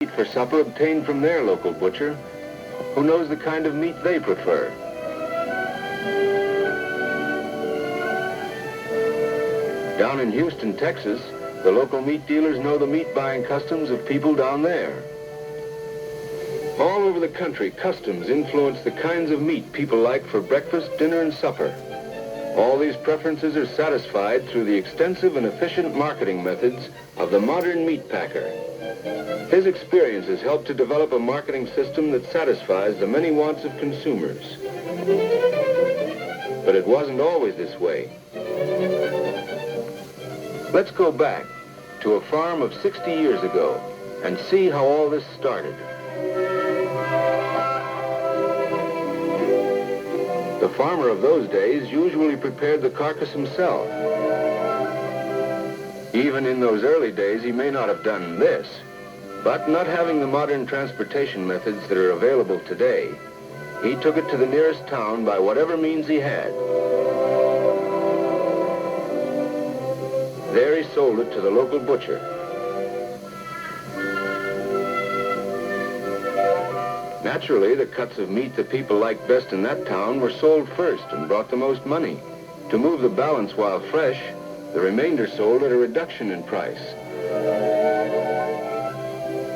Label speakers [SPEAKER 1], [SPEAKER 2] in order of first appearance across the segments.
[SPEAKER 1] Meat for supper obtained from their local butcher, who knows the kind of meat they prefer. Down in Houston, Texas, the local meat dealers know the meat buying customs of people down there. All over the country, customs influence the kinds of meat people like for breakfast, dinner, and supper. All these preferences are satisfied through the extensive and efficient marketing methods of the modern meat packer. His experience has helped to develop a marketing system that satisfies the many wants of consumers. But it wasn't always this way. Let's go back to a farm of 60 years ago and see how all this started. The farmer of those days usually prepared the carcass himself. Even in those early days, he may not have done this, but not having the modern transportation methods that are available today, he took it to the nearest town by whatever means he had. There he sold it to the local butcher. Naturally, the cuts of meat that people liked best in that town were sold first and brought the most money. To move the balance while fresh, the remainder sold at a reduction in price.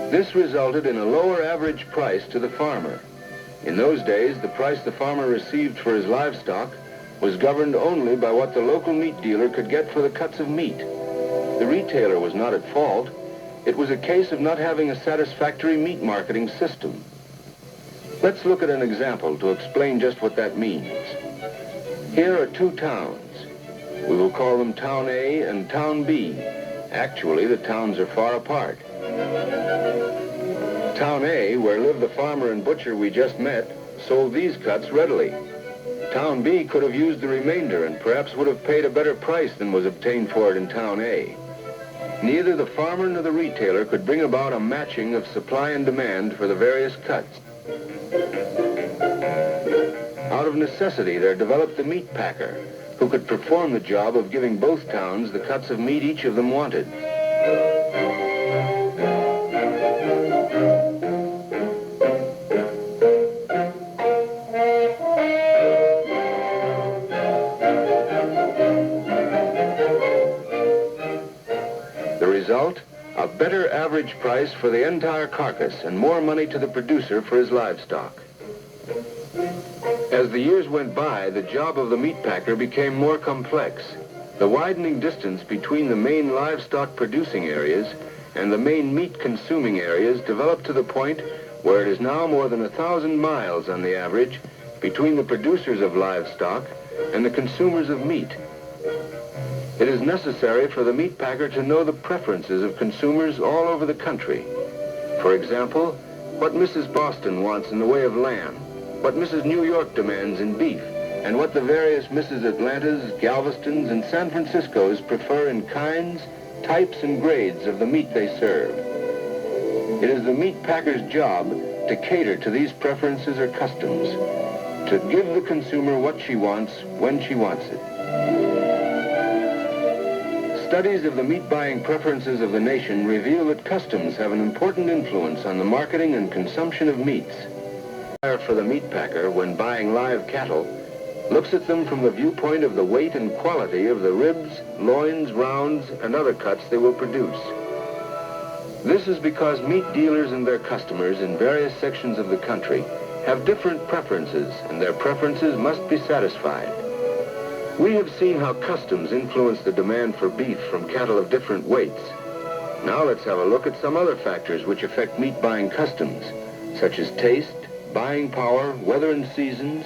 [SPEAKER 1] This resulted in a lower average price to the farmer. In those days, the price the farmer received for his livestock was governed only by what the local meat dealer could get for the cuts of meat. The retailer was not at fault. It was a case of not having a satisfactory meat marketing system. Let's look at an example to explain just what that means. Here are two towns. We will call them Town A and Town B. Actually, the towns are far apart. Town A, where lived the farmer and butcher we just met, sold these cuts readily. Town B could have used the remainder and perhaps would have paid a better price than was obtained for it in Town A. Neither the farmer nor the retailer could bring about a matching of supply and demand for the various cuts. Out of necessity, there developed the meat packer, who could perform the job of giving both towns the cuts of meat each of them wanted. The result? A better average price for the entire carcass and more money to the producer for his livestock. As the years went by, the job of the meat packer became more complex. The widening distance between the main livestock producing areas and the main meat consuming areas developed to the point where it is now more than 1,000 miles on the average between the producers of livestock and the consumers of meat. It is necessary for the meat packer to know the preferences of consumers all over the country. For example, what Mrs. Boston wants in the way of lamb, what Mrs. New York demands in beef, and what the various Mrs. Atlantas, Galvestons, and San Franciscos prefer in kinds, types, and grades of the meat they serve. It is the meat packer's job to cater to these preferences or customs, to give the consumer what she wants when she wants it. Studies of the meat-buying preferences of the nation reveal that customs have an important influence on the marketing and consumption of meats. For the meat packer, when buying live cattle, looks at them from the viewpoint of the weight and quality of the ribs, loins, rounds, and other cuts they will produce. This is because meat dealers and their customers in various sections of the country have different preferences, and their preferences must be satisfied. We have seen how customs influence the demand for beef from cattle of different weights. Now let's have a look at some other factors which affect meat buying customs, such as taste, buying power, weather and seasons,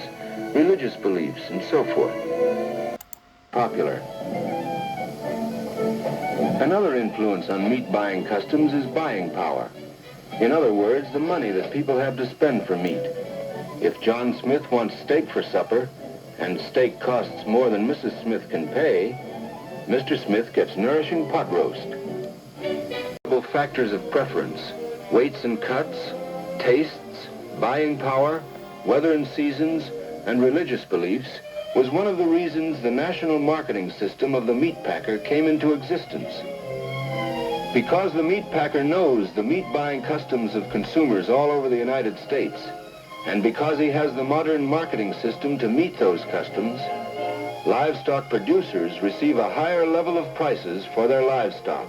[SPEAKER 1] religious beliefs, and so forth. Popular. Another influence on meat buying customs is buying power. In other words, the money that people have to spend for meat. If John Smith wants steak for supper, and steak costs more than Mrs. Smith can pay, Mr. Smith gets nourishing pot roast. Factors of preference, weights and cuts, tastes, buying power, weather and seasons, and religious beliefs was one of the reasons the national marketing system of the meat packer came into existence. Because the meat packer knows the meat buying customs of consumers all over the United States, and because he has the modern marketing system to meet those customs, livestock producers receive a higher level of prices for their livestock.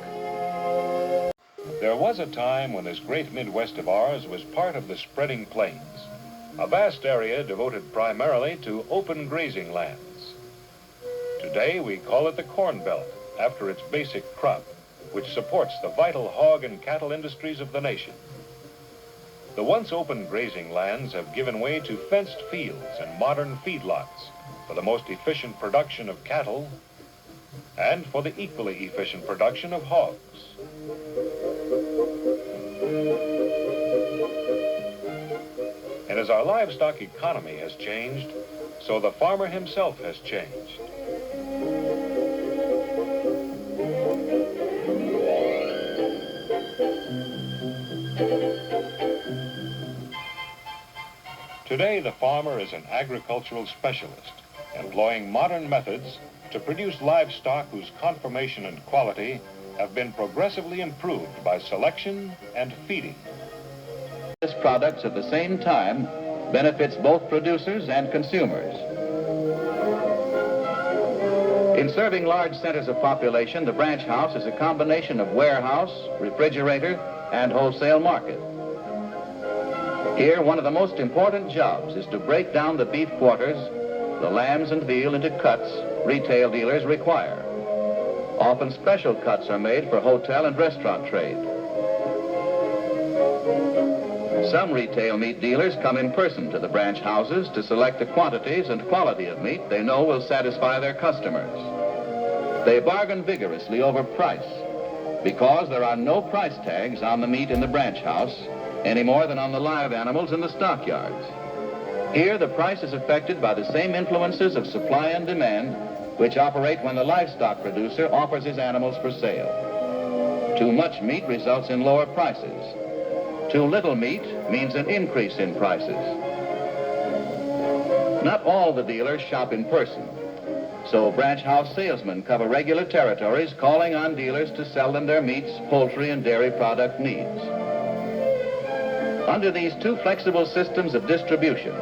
[SPEAKER 2] There was a time when this great Midwest of ours was part of the spreading plains, a vast area devoted primarily to open grazing lands. Today we call it the Corn Belt, after its basic crop, which supports the vital hog and cattle industries of the nation. The once open grazing lands have given way to fenced fields and modern feedlots for the most efficient production of cattle and for the equally efficient production of hogs. And as our livestock economy has changed, so the farmer himself has changed. Today, the farmer is an agricultural specialist, employing modern methods to produce livestock whose conformation and quality have been progressively improved by selection and feeding.
[SPEAKER 3] This products at the same time benefits both producers and consumers. In serving large centers of population, the branch house is a combination of warehouse, refrigerator, and wholesale market. Here, one of the most important jobs is to break down the beef quarters, the lambs and veal into cuts retail dealers require. Often special cuts are made for hotel and restaurant trade. Some retail meat dealers come in person to the branch houses to select the quantities and quality of meat they know will satisfy their customers. They bargain vigorously over price because there are no price tags on the meat in the branch house any more than on the live animals in the stockyards. Here, the price is affected by the same influences of supply and demand which operate when the livestock producer offers his animals for sale. Too much meat results in lower prices. Too little meat means an increase in prices. Not all the dealers shop in person, so branch house salesmen cover regular territories calling on dealers to sell them their meats, poultry, and dairy product needs. Under these two flexible systems of distribution,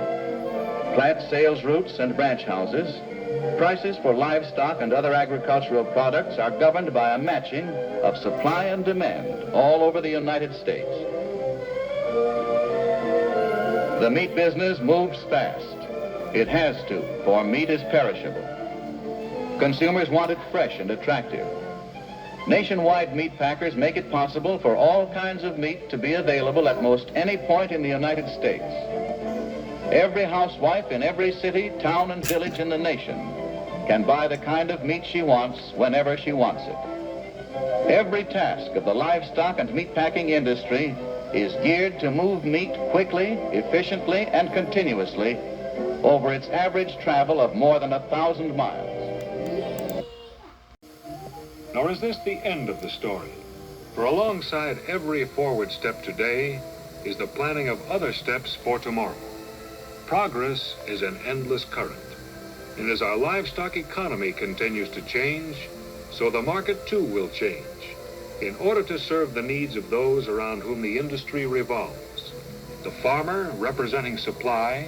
[SPEAKER 3] plant sales routes and branch houses, prices for livestock and other agricultural products are governed by a matching of supply and demand all over the United States. The meat business moves fast. It has to, for meat is perishable. Consumers want it fresh and attractive. Nationwide meat packers make it possible for all kinds of meat to be available at most any point in the United States. Every housewife in every city, town, and village in the nation can buy the kind of meat she wants whenever she wants it. Every task of the livestock and meat packing industry is geared to move meat quickly, efficiently, and continuously over its average travel of more than 1,000 miles.
[SPEAKER 2] Nor is this the end of the story, for alongside every forward step today is the planning of other steps for tomorrow. Progress is an endless current, and as our livestock economy continues to change, so the market too will change in order to serve the needs of those around whom the industry revolves. The farmer representing supply,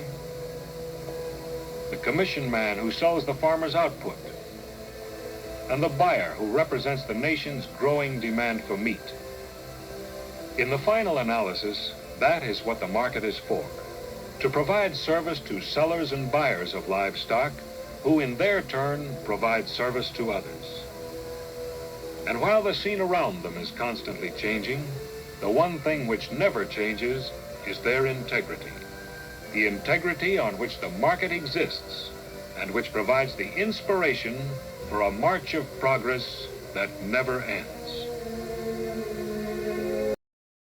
[SPEAKER 2] the commission man who sells the farmer's output, and the buyer who represents the nation's growing demand for meat. In the final analysis, that is what the market is for, to provide service to sellers and buyers of livestock, who in their turn provide service to others. And while the scene around them is constantly changing, the one thing which never changes is their integrity. The integrity on which the market exists and which provides the inspiration for a march of progress that never ends.